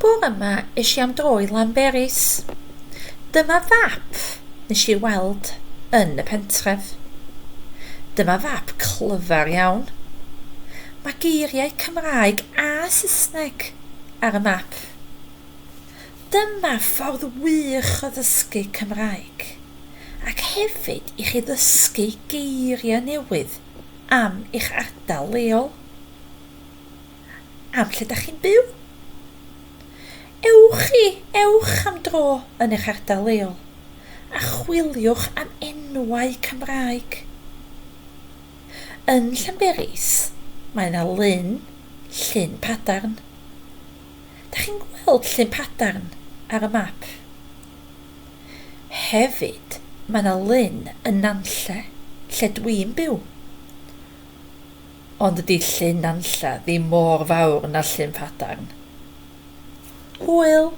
Bore yma is i am dro i Lanberis. Dyma fap nes i weld yn y pentref. Dyma fap clyfar iawn. Mae geiriau Cymraeg a Saesneg ar y map. Dyma ffordd wych o ddysgu Cymraeg, ac hefyd i chi ddysgu geiriau newydd am eich ardal leol. Am lle dach chi'n byw? Ewch am dro yn eich ardal leol a chwiliwch am enwau Cymraeg. Yn Llanberis mae yna llyn padarn. Dach chi'n gweld llyn padarn ar y map? Hefyd mae yna lyn yn Nanlle, lle dwi'n byw. Ond ydy llyn Nanlle ddim mor fawr na llyn padarn. Hwyl!